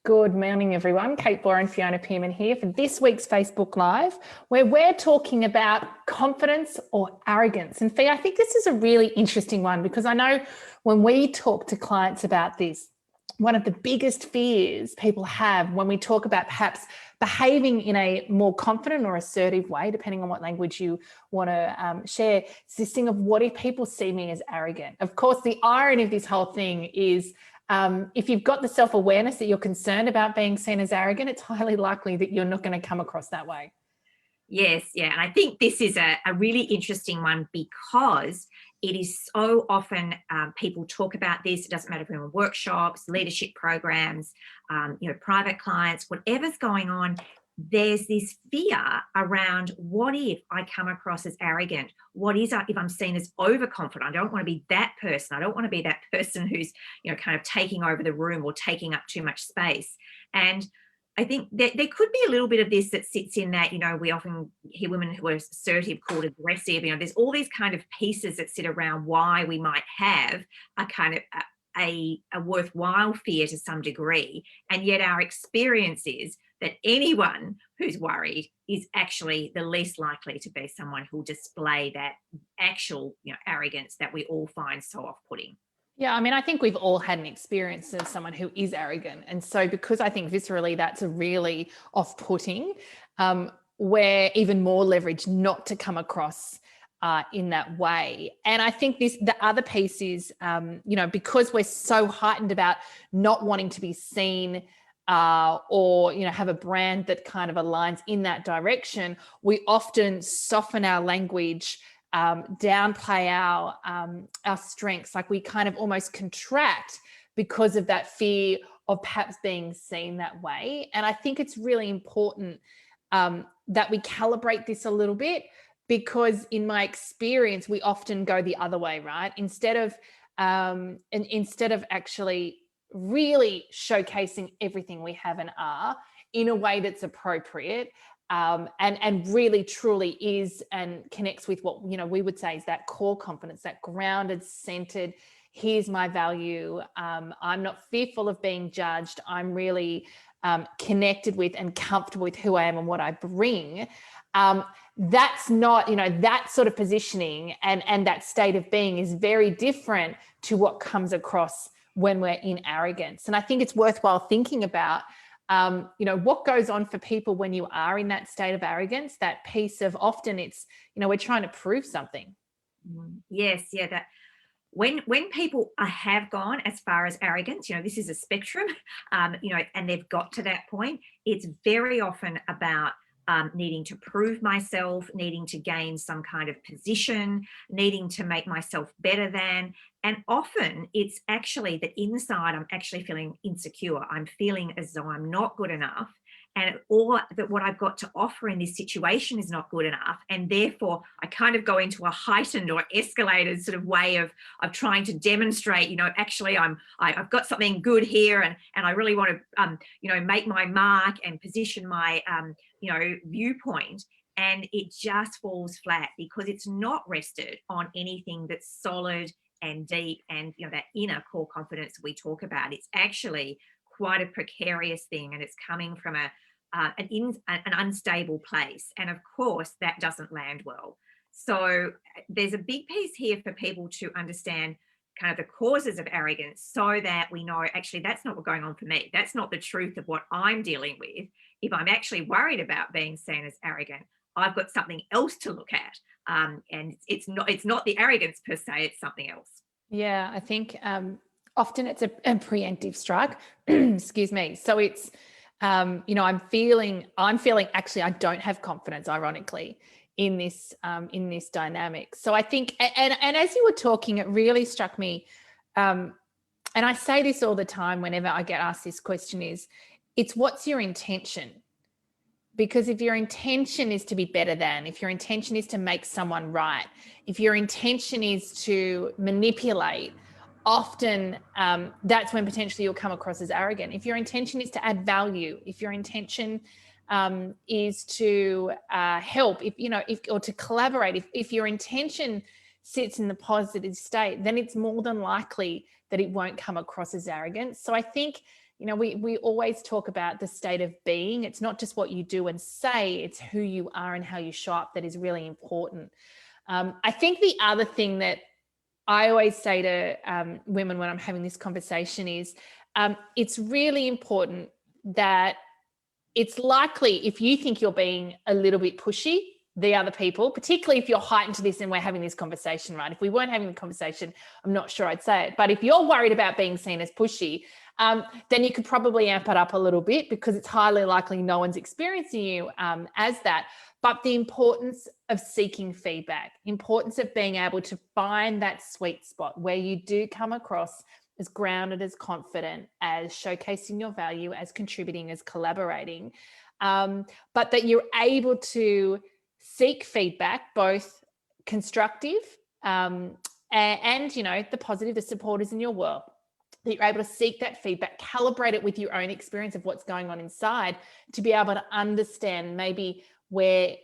Good morning, everyone. Kate Bohr and Fiona Pearman here for this week's Facebook Live, where we're talking about confidence or arrogance. And Fee, I think this is a really interesting one because I know when we talk to clients about this, one of the biggest fears people have when we talk about perhaps behaving in a more confident or assertive way, depending on what language you want to share, it's this thing of what if people see me as arrogant? Of course, the irony of this whole thing is if you've got the self-awareness that you're concerned about being seen as arrogant, it's highly likely that you're not going to come across that way. Yes, yeah. And I think this is a really interesting one because it is so often people talk about this. It doesn't matter if we're in workshops, leadership programs, private clients, whatever's going on. There's this fear around what if I come across as arrogant? What is if I'm seen as overconfident? I don't want to be that person. I don't want to be that person who's, kind of taking over the room or taking up too much space. And I think there could be a little bit of this that sits in that, we often hear women who are assertive called aggressive. There's all these kind of pieces that sit around why we might have a kind of a worthwhile fear to some degree. And yet our experience is that anyone who's worried is actually the least likely to be someone who'll display that actual, arrogance that we all find so off-putting. Yeah, I mean, I think we've all had an experience of someone who is arrogant. And so because I think viscerally that's a really off-putting, we're even more leveraged not to come across in that way. And I think the other piece is, because we're so heightened about not wanting to be seen or have a brand that kind of aligns in that direction, we often soften our language, downplay our strengths. Like we kind of almost contract because of that fear of perhaps being seen that way. And I think it's really important that we calibrate this a little bit, because in my experience, we often go the other way, right? Instead of actually really showcasing everything we have and are in a way that's appropriate, and really truly is and connects with what we would say is that core confidence, that grounded, centered, here's my value, I'm not fearful of being judged, I'm really connected with and comfortable with who I am and what I bring. That's not, that sort of positioning and that state of being is very different to what comes across when we're in arrogance. And I think it's worthwhile thinking about, what goes on for people when you are in that state of arrogance, that piece of often it's, we're trying to prove something. Yes, yeah, that when people have gone as far as arrogance, this is a spectrum, and they've got to that point, it's very often about needing to prove myself, needing to gain some kind of position, needing to make myself better than. And often it's actually that inside I'm actually feeling insecure. I'm feeling as though I'm not good enough, or that what I've got to offer in this situation is not good enough. And therefore I kind of go into a heightened or escalated sort of way of trying to demonstrate, actually I've got something good here, and I really want to, make my mark and position my, viewpoint. And it just falls flat because it's not rested on anything that's solid and deep and, that inner core confidence we talk about. It's actually quite a precarious thing, and it's coming from an unstable place. And of course, that doesn't land well. So there's a big piece here for people to understand kind of the causes of arrogance, so that we know actually that's not what's going on for me. That's not the truth of what I'm dealing with. If I'm actually worried about being seen as arrogant, I've got something else to look at. And it's not the arrogance per se, it's something else. Yeah, I think often it's a preemptive strike. Excuse me. So it's, I'm feeling actually I don't have confidence, ironically, in this dynamic. So I think, and as you were talking, it really struck me. And I say this all the time whenever I get asked this question it's what's your intention? Because if your intention is to be better than, if your intention is to make someone right, if your intention is to manipulate, often that's when potentially you'll come across as arrogant. If your intention is to add value, if your intention is to help, or to collaborate, if your intention sits in the positive state, then it's more than likely that it won't come across as arrogance. So I think, you know, we always talk about the state of being. It's not just what you do and say, it's who you are and how you show up that is really important. I think the other thing that I always say to women when I'm having this conversation is it's really important that it's likely if you think you're being a little bit pushy, the other people, particularly if you're heightened to this and we're having this conversation, right? If we weren't having the conversation, I'm not sure I'd say it. But if you're worried about being seen as pushy, then you could probably amp it up a little bit, because it's highly likely no one's experiencing you as that. But the importance of seeking feedback, importance of being able to find that sweet spot where you do come across as grounded, as confident, as showcasing your value, as contributing, as collaborating, but that you're able to seek feedback, both constructive and, you know, the positive, the supporters in your world, that you're able to seek that feedback, calibrate it with your own experience of what's going on inside, to be able to understand maybe where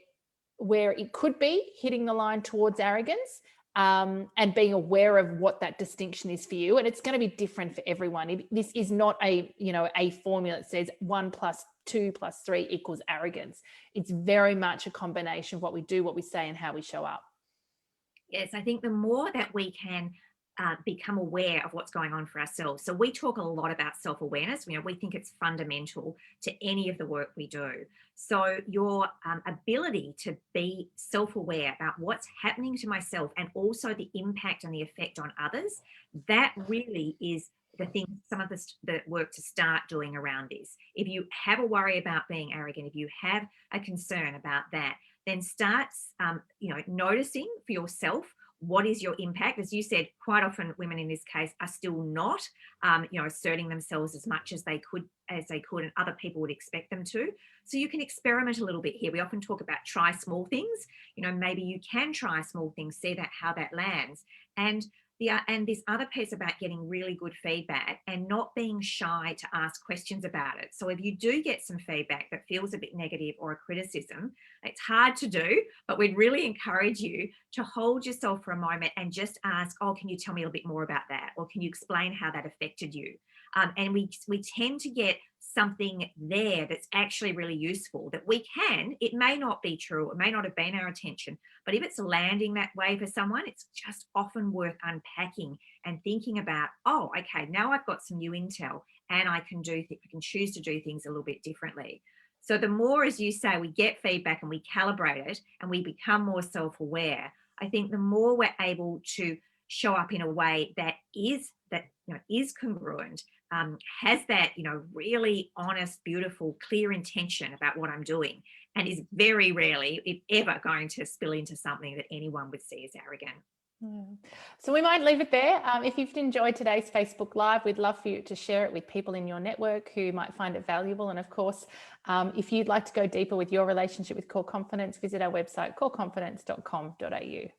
it could be hitting the line towards arrogance, and being aware of what that distinction is for you. And it's going to be different for everyone. This is not a, you know, a formula that says 1 + 2 + 3 equals arrogance. It's very much a combination of what we do, what we say, and how we show up. Yes, I think the more that we can become aware of what's going on for ourselves. So we talk a lot about self-awareness. You know, we think it's fundamental to any of the work we do. So your ability to be self-aware about what's happening to myself and also the impact and the effect on others, that really is the thing, some of the work to start doing around this. If you have a worry about being arrogant, if you have a concern about that, then start, you know, noticing for yourself what is your impact. As you said, quite often women in this case are still not, you know, asserting themselves as much as they could, and other people would expect them to. So you can experiment a little bit here. We often talk about try small things. You know, maybe you can try small things, see that how that lands. And this other piece about getting really good feedback and not being shy to ask questions about it. So if you do get some feedback that feels a bit negative or a criticism, it's hard to do, but we'd really encourage you to hold yourself for a moment and just ask, oh, can you tell me a little bit more about that? Or can you explain how that affected you? And we tend to get something there that's actually really useful that we can, it may not be true, it may not have been our intention, but if it's landing that way for someone, it's just often worth unpacking and thinking about, oh, okay, now I've got some new intel and I can choose to do things a little bit differently. So the more, as you say, we get feedback and we calibrate it and we become more self-aware, I think the more we're able to show up in a way that is congruent, has that, you know, really honest, beautiful, clear intention about what I'm doing, and is very rarely, if ever, going to spill into something that anyone would see as arrogant. So we might leave it there. If you've enjoyed today's Facebook Live, we'd love for you to share it with people in your network who might find it valuable. And of course, if you'd like to go deeper with your relationship with core confidence, visit our website, coreconfidence.com.au.